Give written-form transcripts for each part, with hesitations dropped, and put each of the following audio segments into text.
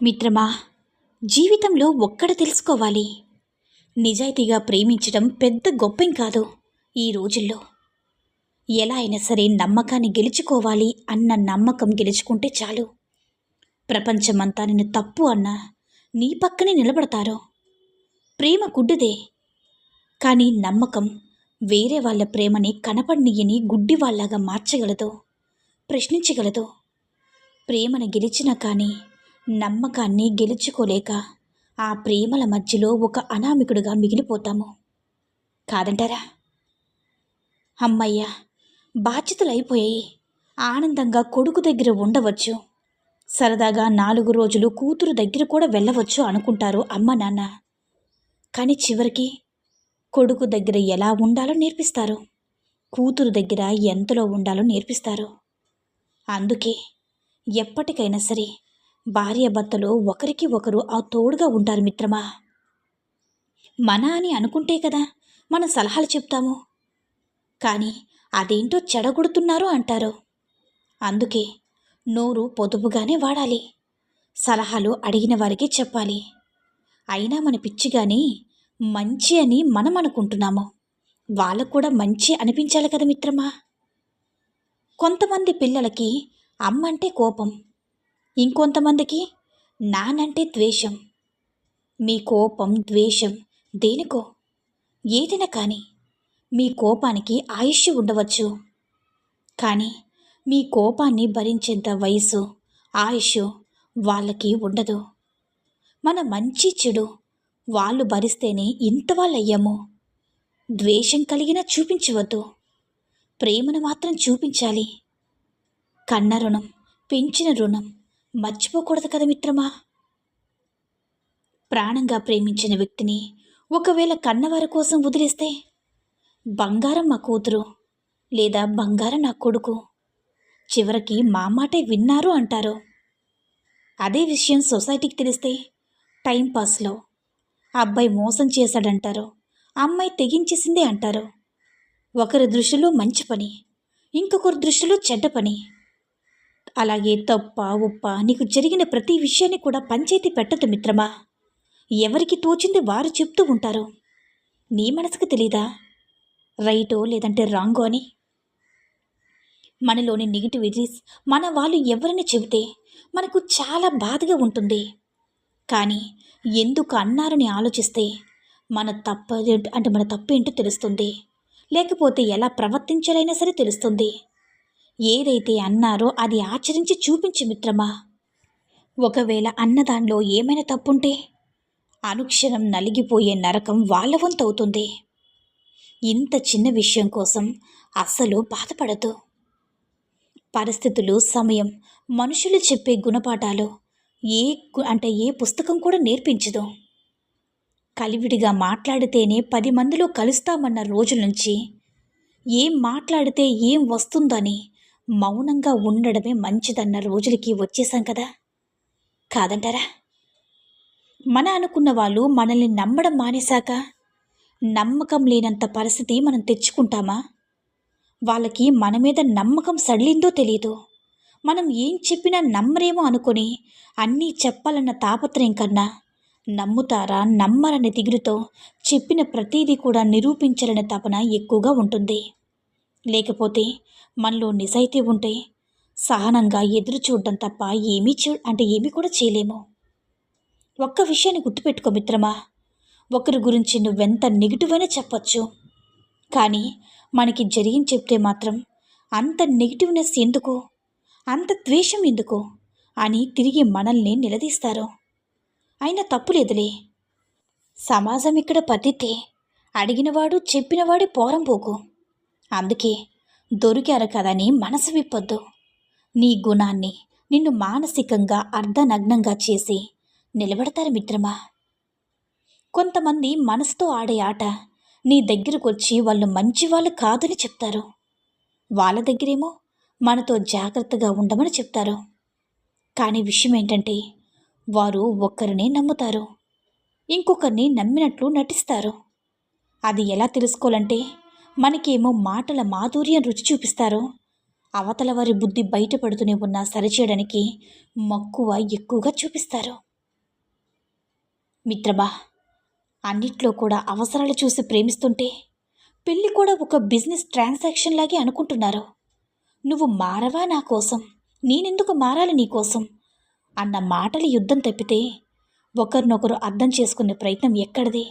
మిత్రమా, జీవితంలో ఒక్కడ తెలుసుకోవాలి. నిజాయితీగా ప్రేమించడం పెద్ద గొప్పేం కాదు. ఈ రోజుల్లో ఎలా అయినా సరే నమ్మకాన్ని గెలుచుకోవాలి అన్న నమ్మకం గెలుచుకుంటే చాలు. ప్రపంచమంతా నిన్ను తప్పు అన్నా నీ పక్కనే నిలబడతారు. ప్రేమ గుడ్డిదే, కానీ నమ్మకం వేరే వాళ్ళ ప్రేమని కనపడనీయని గుడ్డివాళ్లాగా మార్చగలదు, ప్రశ్నించగలదు. ప్రేమను గెలిచినా కానీ నమ్మకాన్ని గెలుచుకోలేక ఆ ప్రేమల మధ్యలో ఒక అనామికుడిగా మిగిలిపోతాము. కాదంటారా? అమ్మయ్య, బాధ్యతలు అయిపోయాయి, ఆనందంగా కొడుకు దగ్గర ఉండవచ్చు, సరదాగా 4 రోజులు కూతురు దగ్గర కూడా వెళ్ళవచ్చు అనుకుంటారు అమ్మ నాన్న. కానీ చివరికి కొడుకు దగ్గర ఎలా ఉండాలో నేర్పిస్తారు, కూతురు దగ్గర ఎంతలో ఉండాలో నేర్పిస్తారు. అందుకే ఎప్పటికైనా సరే భార్యాభర్తలు ఒకరికి ఒకరు ఆ తోడుగా ఉంటారు మిత్రమా. మన అని అనుకుంటే కదా మన సలహాలు చెప్తాము, కానీ అదేంటో చెడగొడుతున్నారు అంటారు. అందుకే నోరు పొదుపుగానే వాడాలి, సలహాలు అడిగిన వారికి చెప్పాలి. అయినా మన పిచ్చిగాని మంచి అని మనం అనుకుంటున్నాము, వాళ్ళకు కూడా మంచి అనిపించాలి కదా మిత్రమా. కొంతమంది పిల్లలకి అమ్మంటే కోపం, ఇంకొంతమందికి నానంటే ద్వేషం. మీ కోపం ద్వేషం దేనికో, ఏదైనా కానీ మీ కోపానికి ఆయుష్ ఉండవచ్చు, కానీ మీ కోపాన్ని భరించేంత వయసు ఆయుష్ వాళ్ళకి ఉండదు. మన మంచి చెడు వాళ్ళు భరిస్తేనే ఇంత వాళ్ళయ్యాము. ద్వేషం కలిగినా చూపించవద్దు, ప్రేమను మాత్రం చూపించాలి. కన్న రుణం పెంచిన రుణం మర్చిపోకూడదు కదా మిత్రమా. ప్రాణంగా ప్రేమించిన వ్యక్తిని ఒకవేళ కన్నవారి కోసం వదిలేస్తే, బంగారం మా కూతురు లేదా బంగారం నా కొడుకు, చివరికి మా మాటే విన్నారు అంటారు. అదే విషయం సొసైటీకి తెలిస్తే టైంపాస్లో అబ్బాయి మోసం చేశాడంటారు, అమ్మాయి తెగించేసిందే అంటారు. ఒకరి దృష్టిలో మంచి పని, ఇంకొకరి దృష్టిలో చెడ్డ పని. అలాగే తప్ప ఉప్ప నీకు జరిగిన ప్రతి విషయాన్ని కూడా పంచాయతీ పెట్టద్దు మిత్రమా. ఎవరికి తోచింది వారు చెప్తూ ఉంటారు. నీ మనసుకు తెలీదా రైటో లేదంటే రాంగో అని? మనలోని నెగిటివిటీస్ మన వాళ్ళు ఎవరిని చెబితే మనకు చాలా బాధగా ఉంటుంది, కానీ ఎందుకు అన్నారని ఆలోచిస్తే మన తప్పేంటో తెలుస్తుంది, లేకపోతే ఎలా ప్రవర్తించాలైనా సరే తెలుస్తుంది. ఏదైతే అన్నారో అది ఆచరించి చూపించు మిత్రమా. ఒకవేళ అన్నదానిలో ఏమైనా తప్పుంటే అనుక్షణం నలిగిపోయే నరకం వాళ్ళ వంతు అవుతుంది. ఇంత చిన్న విషయం కోసం అస్సలు బాధపడదు. పరిస్థితులు, సమయం, మనుషులు చెప్పే గుణపాఠాలు ఏ పుస్తకం కూడా నేర్పించదు. కలివిడిగా మాట్లాడితేనే 10 మందిలో కలుస్తామన్న రోజుల నుంచి ఏం మాట్లాడితే ఏం వస్తుందని మౌనంగా ఉండడమే మంచిదన్న రోజులకి వచ్చేసాం కదా. కాదంటారా? మన అనుకున్న వాళ్ళు మనల్ని నమ్మడం మానేశాక నమ్మకం లేనంత పరిస్థితి మనం తెచ్చుకుంటామా? వాళ్ళకి మన మీద నమ్మకం సడలిందో తెలీదు, మనం ఏం చెప్పినా నమ్మరేమో అనుకొని అన్నీ చెప్పాలన్న తాపత్రయం కన్నా నమ్ముతారా నమ్మరనే దిగులుతో చెప్పిన ప్రతీదీ కూడా నిరూపించాలనే తపన ఎక్కువగా ఉంటుంది. లేకపోతే మనలో నిజాయితీ ఉంటే సహనంగా ఎదురు చూడడం తప్ప ఏమీ కూడా చేయలేము. ఒక్క విషయాన్ని గుర్తుపెట్టుకో మిత్రమా, ఒకరి గురించి నువ్వెంత నెగిటివ్ అయినా చెప్పచ్చు, కానీ మనకి జరిగింది చెప్తే మాత్రం అంత నెగిటివ్నెస్ ఎందుకు, అంత ద్వేషం ఎందుకు అని తిరిగి మనల్ని నిలదీస్తారు. అయినా తప్పులేదులే, సమాజం ఇక్కడ పద్ధతే, అడిగినవాడు చెప్పినవాడే పోరంపోకు. అందుకే దొరికారు కదని మనసు విప్పొద్దు. నీ గుణాన్ని నిన్ను మానసికంగా అర్ధనగ్నంగా చేసి నిలబెడతారు మిత్రమా. కొంతమంది మనసుతో ఆడే ఆట నీ దగ్గరకు వచ్చి వాళ్ళు మంచివాళ్ళు కాదని చెప్తారు, వాళ్ళ దగ్గరేమో మనతో జాగ్రత్తగా ఉండమని చెప్తారు. కానీ విషయం ఏంటంటే వారు ఒక్కరినే నమ్ముతారు, ఇంకొకరిని నమ్మినట్లు నటిస్తారు. అది ఎలా తెలుసుకోవాలంటే, మనకేమో మాటల మాధుర్యం రుచి చూపిస్తారు, అవతల వారి బుద్ధి బయటపడుతూనే ఉన్నా సరిచేయడానికి మక్కువ ఎక్కువగా చూపిస్తారు. మిత్రమా, అన్నిట్లో కూడా అవసరాలు చూసి ప్రేమిస్తుంటే పెళ్ళి కూడా ఒక బిజినెస్ ట్రాన్సాక్షన్ లాగే అనుకుంటున్నారు. నువ్వు మారవా నా కోసం, నేనెందుకు మారాలి నీ కోసం అన్న మాటల యుద్ధం తప్పితే ఒకరినొకరు అర్థం చేసుకునే ప్రయత్నం ఎక్కడిది?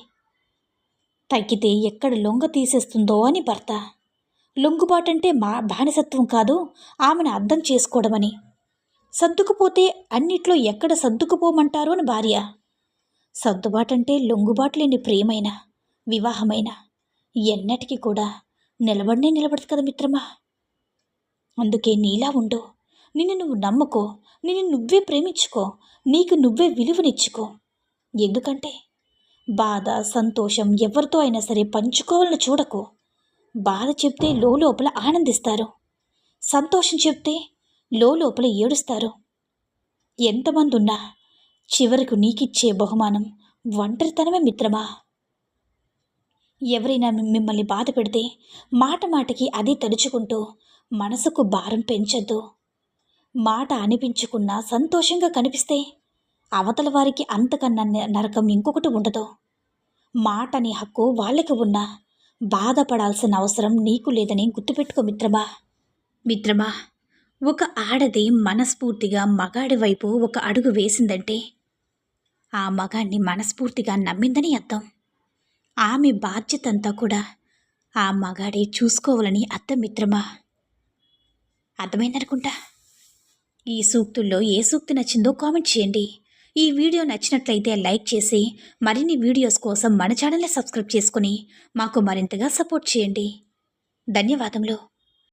తగ్గితే ఎక్కడ లొంగ తీసేస్తుందో అని భర్త. లొంగుబాటంటే బానిసత్వం కాదు, ఆమెను అర్థం చేసుకోవడమని. సర్దుకుపోతే అన్నిట్లో ఎక్కడ సర్దుకుపోమంటారు అని భార్య. సర్దుబాటంటే లొంగుబాటు లేని ప్రేమైన, వివాహమైన ఎన్నటికీ కూడా నిలబడదు కదా మిత్రమా. అందుకే నీలా ఉండు, నిన్ను నువ్వు నమ్ముకో, నిన్ను నువ్వే ప్రేమించుకో, నీకు నువ్వే విలువనిచ్చుకో. ఎందుకంటే బాధ సంతోషం ఎవరితో అయినా సరే పంచుకోవాలని చూడకు. బాధ చెప్తే లోపల ఆనందిస్తారు, సంతోషం చెప్తే లోపల ఏడుస్తారు. ఎంతమంది ఉన్నా చివరకు నీకిచ్చే బహుమానం ఒంటరితనమే మిత్రమా. ఎవరైనా మిమ్మల్ని బాధ పెడితే మాట మాటకి అదే తలుచుకుంటూ మనసుకు భారం పెంచద్దు. మాట అనిపించుకున్నా సంతోషంగా కనిపిస్తే అవతల వారికి అంతకన్నా నరకం ఇంకొకటి ఉండదు. మాట అనే హక్కు వాళ్ళకి ఉన్నా బాధపడాల్సిన అవసరం నీకు లేదని గుర్తుపెట్టుకో మిత్రమా. మిత్రమా, ఒక ఆడది మనస్ఫూర్తిగా మగాడి వైపు ఒక అడుగు వేసిందంటే ఆ మగాడిని మనస్ఫూర్తిగా నమ్మిందని అర్థం. ఆమె బాధ్యత అంతా కూడా ఆ మగాడే చూసుకోవాలని అర్థం మిత్రమా. అర్థమైందనుకుంటా. ఈ సూక్తుల్లో ఏ సూక్తి నచ్చిందో కామెంట్ చేయండి. ఈ వీడియో నచ్చినట్లయితే లైక్ చేసి మరిన్ని వీడియోస్ కోసం మన ఛానల్ని సబ్స్క్రైబ్ చేసుకుని మాకు మరింతగా సపోర్ట్ చేయండి. ధన్యవాదములు.